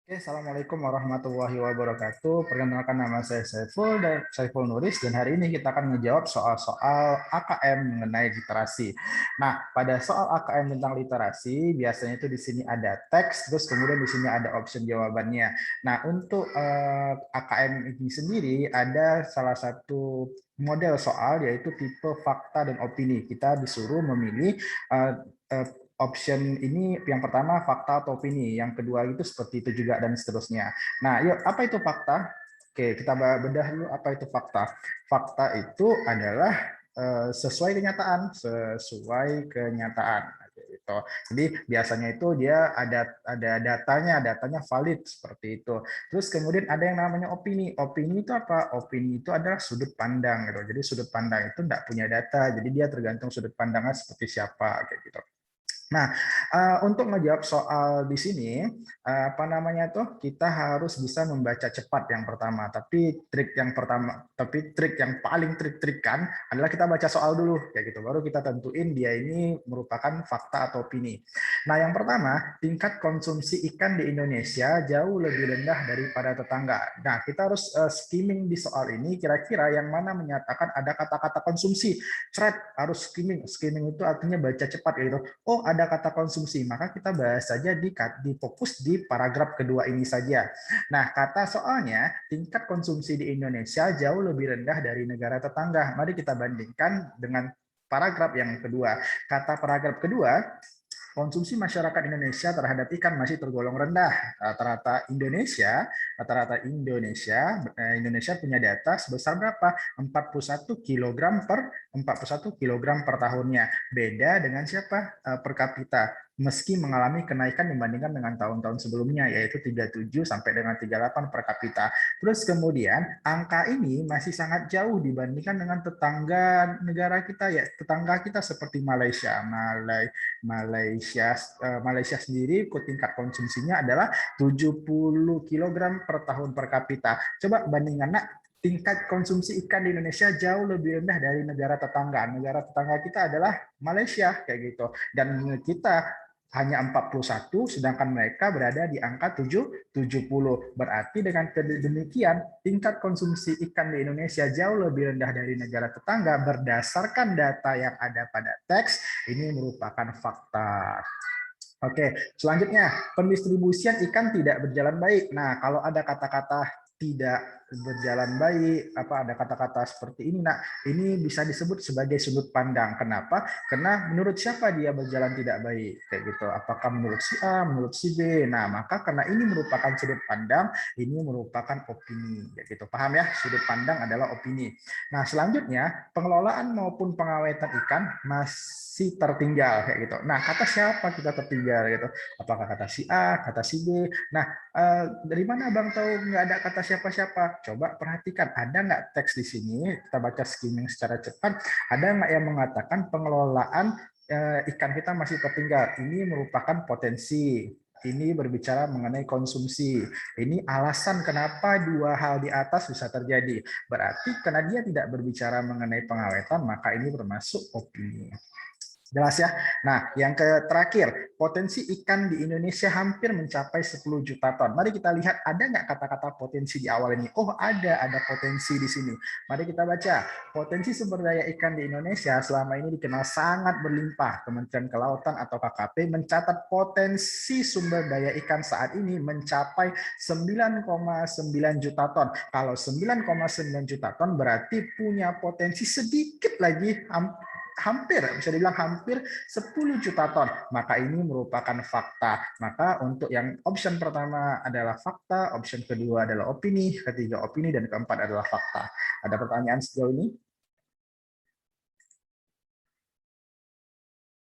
Oke, Assalamualaikum warahmatullahi wabarakatuh. Perkenalkan nama saya Saiful Nuris dan hari ini kita akan menjawab soal-soal AKM mengenai literasi. Nah, pada soal AKM tentang literasi, biasanya itu di sini ada teks, terus kemudian di sini ada option jawabannya. Nah, untuk AKM ini sendiri ada salah satu model soal yaitu tipe fakta dan opini. Kita disuruh memilih eh, eh, option ini yang pertama fakta atau opini, yang kedua itu seperti itu juga dan seterusnya. Nah, yuk apa itu fakta? Oke, kita bedah dulu apa itu fakta. Fakta itu adalah sesuai kenyataan gitu. Jadi biasanya itu dia ada datanya valid seperti itu. Terus kemudian ada yang namanya opini. Opini itu apa? Opini itu adalah sudut pandang gitu. Jadi sudut pandang itu tidak punya data, jadi dia tergantung sudut pandangnya seperti siapa kayak gitu. Nah, untuk menjawab soal di sini, apa namanya tuh, kita harus bisa membaca cepat yang pertama. Tapi trik yang paling trik-trikan adalah kita baca soal dulu, kayak gitu. Baru kita tentuin dia ini merupakan fakta atau opini. Nah, yang pertama, tingkat konsumsi ikan di Indonesia jauh lebih rendah daripada tetangga. Nah, kita harus skimming di soal ini, kira-kira yang mana menyatakan ada kata-kata konsumsi. Harus skimming. Skimming itu artinya baca cepat, gitu. Oh, ada kata konsumsi, maka kita bahas saja di fokus di paragraf kedua ini saja. Nah, kata soalnya tingkat konsumsi di Indonesia jauh lebih rendah dari negara tetangga. Mari kita bandingkan dengan paragraf yang kedua. Kata paragraf kedua, konsumsi masyarakat Indonesia terhadap ikan masih tergolong rendah. Indonesia punya data sebesar berapa? 41 kilogram per tahunnya. Beda dengan siapa? Per kapita. Meski mengalami kenaikan dibandingkan dengan tahun-tahun sebelumnya, yaitu 37 sampai dengan 38 per kapita. Terus kemudian angka ini masih sangat jauh dibandingkan dengan tetangga negara kita, ya tetangga kita seperti Malaysia. Malaysia sendiri tingkat konsumsinya adalah 70 kilogram per tahun per kapita. Coba bandingkan, nak, tingkat konsumsi ikan di Indonesia jauh lebih rendah dari negara tetangga. Negara tetangga kita adalah Malaysia kayak gitu. Dan kita hanya 41, sedangkan mereka berada di angka 70. Berarti dengan demikian, tingkat konsumsi ikan di Indonesia jauh lebih rendah dari negara tetangga berdasarkan data yang ada pada teks. Ini merupakan fakta. Oke, selanjutnya pendistribusian ikan tidak berjalan baik. Nah, kalau ada kata-kata tidak berjalan baik, apa ada kata-kata seperti ini, nah ini bisa disebut sebagai sudut pandang. Kenapa? Karena menurut siapa dia berjalan tidak baik, kayak gitu. Apakah menurut si A, menurut si B? Nah, maka karena ini merupakan sudut pandang, ini merupakan opini, kayak gitu. Paham ya? Sudut pandang adalah opini. Nah, selanjutnya pengelolaan maupun pengawetan ikan masih tertinggal kayak gitu. Nah, kata siapa kita tertinggal gitu? Apakah kata si A, kata si B? Nah, dari mana Bang tahu nggak ada kata siapa-siapa? Coba perhatikan, ada nggak teks di sini? Kita baca skimming secara cepat. Ada nggak yang mengatakan pengelolaan ikan kita masih tertinggal? Ini merupakan potensi. Ini berbicara mengenai konsumsi. Ini alasan kenapa dua hal di atas bisa terjadi. Berarti karena dia tidak berbicara mengenai pengawetan, maka ini termasuk opini. Jelas ya. Nah, yang terakhir, potensi ikan di Indonesia hampir mencapai 10 juta ton. Mari kita lihat ada nggak kata-kata potensi di awal ini. Oh, ada potensi di sini. Mari kita baca. Potensi sumber daya ikan di Indonesia selama ini dikenal sangat berlimpah. Kementerian Kelautan atau KKP mencatat potensi sumber daya ikan saat ini mencapai 9,9 juta ton. Kalau 9,9 juta ton berarti punya potensi sedikit lagi, hampir bisa dibilang hampir 10 juta ton. Maka ini merupakan fakta. Maka untuk yang option pertama adalah fakta, option kedua adalah opini, ketiga opini, dan keempat adalah fakta. Ada pertanyaan sejauh ini?